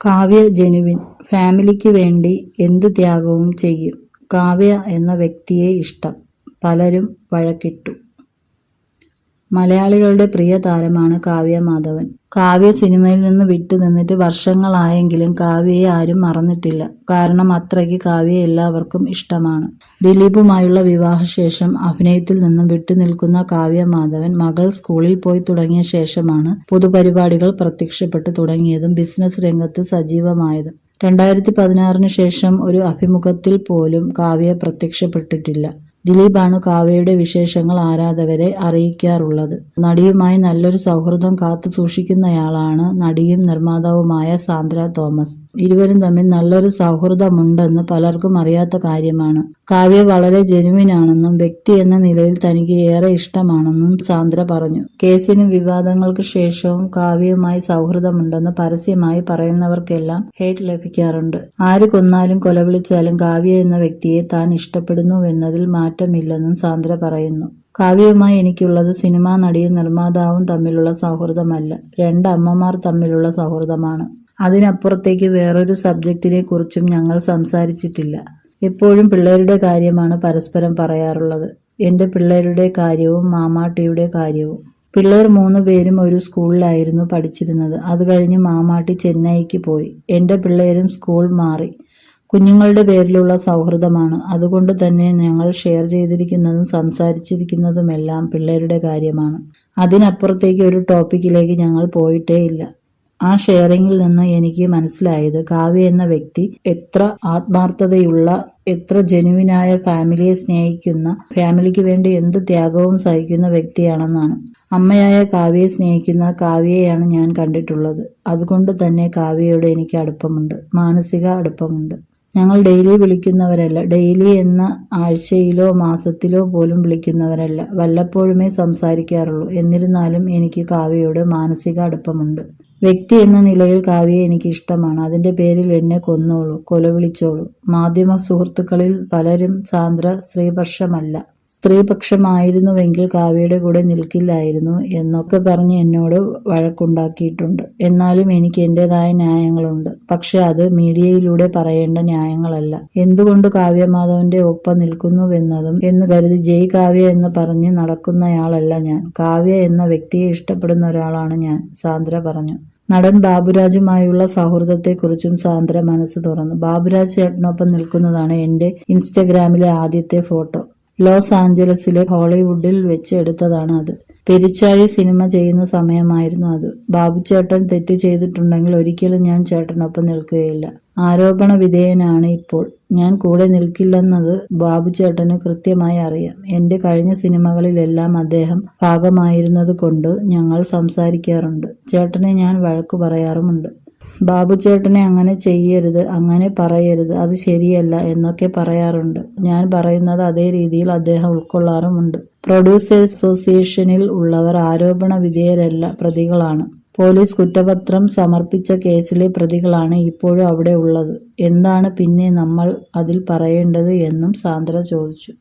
Kavya genuine. ഫാമിലിക്ക് വേണ്ടി എന്ത് ത്യാഗവും ചെയ്യും. കാവ്യ എന്ന വ്യക്തിയെ ഇഷ്ടം. പലരും വഴക്കിട്ടു. മലയാളികളുടെ പ്രിയ താരമാണ് കാവ്യ മാധവൻ. കാവ്യ സിനിമയിൽ നിന്ന് വിട്ടു നിന്നിട്ട് വർഷങ്ങളായെങ്കിലും കാവ്യയെ ആരും മറന്നിട്ടില്ല. കാരണം അത്രയ്ക്ക് കാവ്യയെ എല്ലാവർക്കും ഇഷ്ടമാണ്. ദിലീപുമായുള്ള വിവാഹശേഷം അഭിനയത്തിൽ നിന്നും വിട്ടുനിൽക്കുന്ന കാവ്യ മാധവൻ മകൾ സ്കൂളിൽ പോയി തുടങ്ങിയ ശേഷമാണ് പൊതുപരിപാടികൾ പ്രത്യക്ഷപ്പെട്ടു തുടങ്ങിയതും ബിസിനസ് രംഗത്ത് സജീവമായതും. 2016 ശേഷം ഒരു അഭിമുഖത്തിൽ പോലും കാവ്യ പ്രത്യക്ഷപ്പെട്ടിട്ടില്ല. ദിലീപാണ് കാവ്യയുടെ വിശേഷങ്ങൾ ആരാധകരെ അറിയിക്കാറുള്ളത്. നടിയുമായി നല്ലൊരു സൗഹൃദം കാത്തു സൂക്ഷിക്കുന്നയാളാണ് നടിയും നിർമ്മാതാവുമായ സാന്ദ്ര തോമസ്. ഇരുവരും തമ്മിൽ നല്ലൊരു സൗഹൃദമുണ്ടെന്ന് പലർക്കും അറിയാത്ത കാര്യമാണ്. കാവ്യ വളരെ ജെനുവിനാണെന്നും വ്യക്തി എന്ന നിലയിൽ തനിക്ക് ഏറെ ഇഷ്ടമാണെന്നും സാന്ദ്ര പറഞ്ഞു. കേസിനും വിവാദങ്ങൾക്ക് ശേഷവും കാവ്യയുമായി സൗഹൃദമുണ്ടെന്ന് പരസ്യമായി പറയുന്നവർക്കെല്ലാം ഹേറ്റ് ലഭിക്കാറുണ്ട്. ആര് കൊന്നാലും കൊലവിളിച്ചാലും കാവ്യ എന്ന വ്യക്തിയെ താൻ ഇഷ്ടപ്പെടുന്നുവെന്നതിൽ മാറ്റമില്ലെന്നും സാന്ദ്ര പറയുന്നു. കാവ്യയുമായി എനിക്കുള്ളത് സിനിമാ നടിയും നിർമ്മാതാവും തമ്മിലുള്ള സൗഹൃദമല്ല, രണ്ട് അമ്മമാർ തമ്മിലുള്ള സൗഹൃദമാണ്. അതിനപ്പുറത്തേക്ക് വേറൊരു സബ്ജക്റ്റിനെ കുറിച്ചും ഞങ്ങൾ സംസാരിച്ചിട്ടില്ല. എപ്പോഴും പിള്ളേരുടെ കാര്യമാണ് പരസ്പരം പറയാറുള്ളത്. എന്റെ പിള്ളേരുടെ കാര്യവും മാമാട്ടിയുടെ കാര്യവും. പിള്ളേർ 3 പേരും ഒരു സ്കൂളിലായിരുന്നു പഠിച്ചിരുന്നത്. അത് കഴിഞ്ഞ് മാമാട്ടി ചെന്നൈക്ക് പോയി. എന്റെ പിള്ളേരും സ്കൂൾ മാറി. കുഞ്ഞുങ്ങളുടെ പേരിലുള്ള സൗഹൃദമാണ്. അതുകൊണ്ട് തന്നെ ഞങ്ങൾ ഷെയർ ചെയ്തിരിക്കുന്നതും സംസാരിച്ചിരിക്കുന്നതുമെല്ലാം പിള്ളേരുടെ കാര്യമാണ്. അതിനപ്പുറത്തേക്ക് ഒരു ടോപ്പിക്കിലേക്ക് ഞങ്ങൾ പോയിട്ടേ ഇല്ല. ആ ഷെയറിങ്ങിൽ നിന്ന് എനിക്ക് മനസ്സിലായത് കാവ്യ എന്ന വ്യക്തി എത്ര ആത്മാർത്ഥതയുള്ള, എത്ര ജെനുവിനായ, ഫാമിലിയെ സ്നേഹിക്കുന്ന, ഫാമിലിക്ക് വേണ്ടി എന്ത് ത്യാഗവും സഹിക്കുന്ന വ്യക്തിയാണെന്നാണ്. അമ്മയായ കാവ്യയെ സ്നേഹിക്കുന്ന കാവ്യയെയാണ് ഞാൻ കണ്ടിട്ടുള്ളത്. അതുകൊണ്ട് തന്നെ കാവ്യയോട് എനിക്ക് അടുപ്പമുണ്ട്, മാനസിക അടുപ്പമുണ്ട്. ഞങ്ങൾ ഡെയിലി വിളിക്കുന്നവരല്ല, ഡെയിലി എന്ന ആഴ്ചയിലോ മാസത്തിലോ പോലും വിളിക്കുന്നവരല്ല. വല്ലപ്പോഴുമേ സംസാരിക്കാറുള്ളൂ. എന്നിരുന്നാലും എനിക്ക് കാവ്യയോട് മാനസിക അടുപ്പമുണ്ട്. വ്യക്തി എന്ന നിലയിൽ കാവ്യയെ എനിക്ക് ഇഷ്ടമാണ്. അതിന്റെ പേരിൽ എന്നെ കൊന്നോളൂ, കൊലവിളിച്ചോളൂ. മാധ്യമ സുഹൃത്തുക്കളിൽ പലരും സാന്ദ്ര സ്ത്രീപക്ഷമായിരുന്നുവെങ്കിൽ കാവ്യയുടെ കൂടെ നിൽക്കില്ലായിരുന്നു എന്നൊക്കെ പറഞ്ഞ് എന്നോട് വഴക്കുണ്ടാക്കിയിട്ടുണ്ട്. എന്നാലും എനിക്ക് എന്റേതായ ന്യായങ്ങളുണ്ട്. പക്ഷെ അത് മീഡിയയിലൂടെ പറയേണ്ട ന്യായങ്ങളല്ല. എന്തുകൊണ്ട് കാവ്യ മാധവന്റെ ഒപ്പം നിൽക്കുന്നുവെന്നതും എന്ന് കരുതി ജയ് കാവ്യ എന്ന് പറഞ്ഞ് നടക്കുന്നയാളല്ല ഞാൻ. കാവ്യ എന്ന വ്യക്തിയെ ഇഷ്ടപ്പെടുന്ന ഒരാളാണ് ഞാൻ, സാന്ദ്ര പറഞ്ഞു. നടൻ ബാബുരാജുമായുള്ള സൗഹൃദത്തെക്കുറിച്ചും സാന്ദ്ര മനസ്സ് തുറന്നു. ബാബുരാജ് ചേട്ടനൊപ്പം നിൽക്കുന്നതാണ് എന്റെ ഇൻസ്റ്റഗ്രാമിലെ ആദ്യത്തെ ഫോട്ടോ. ലോസ് ആഞ്ചലസിലെ ഹോളിവുഡിൽ വെച്ച് എടുത്തതാണ് അത്. പെരിച്ചാഴി സിനിമ ചെയ്യുന്ന സമയമായിരുന്നു അത്. ബാബുചേട്ടൻ തെറ്റ് ചെയ്തിട്ടുണ്ടെങ്കിൽ ഒരിക്കലും ഞാൻ ചേട്ടനൊപ്പം നിൽക്കുകയില്ല. ആരോപണ വിധേയനാണ് ഇപ്പോൾ. ഞാൻ കൂടെ നിൽക്കില്ലെന്നത് ബാബുചേട്ടന് കൃത്യമായി അറിയാം. എന്റെ കഴിഞ്ഞ സിനിമകളിലെല്ലാം അദ്ദേഹം ഭാഗമായിരുന്നത് കൊണ്ട് ഞങ്ങൾ സംസാരിക്കാറുണ്ട്. ചേട്ടനെ ഞാൻ വഴക്കു പറയാറുമുണ്ട്. ബാബുചേട്ടനെ അങ്ങനെ ചെയ്യരുത്, അങ്ങനെ പറയരുത്, അത് ശരിയല്ല എന്നൊക്കെ പറയാറുണ്ട്. ഞാൻ പറയുന്നത് അതേ രീതിയിൽ അദ്ദേഹം ഉൾക്കൊള്ളാറുമുണ്ട്. പ്രൊഡ്യൂസേഴ്സ് അസോസിയേഷനിൽ ഉള്ളവർ ആരോപണ വിധേയരല്ല, പ്രതികളാണ്. പോലീസ് കുറ്റപത്രം സമർപ്പിച്ച കേസിലെ പ്രതികളാണ് ഇപ്പോഴും അവിടെ ഉള്ളത്. എന്താണ് പിന്നെ നമ്മൾ അതിൽ പറയേണ്ടത് എന്നും സാന്ദ്ര ചോദിച്ചു.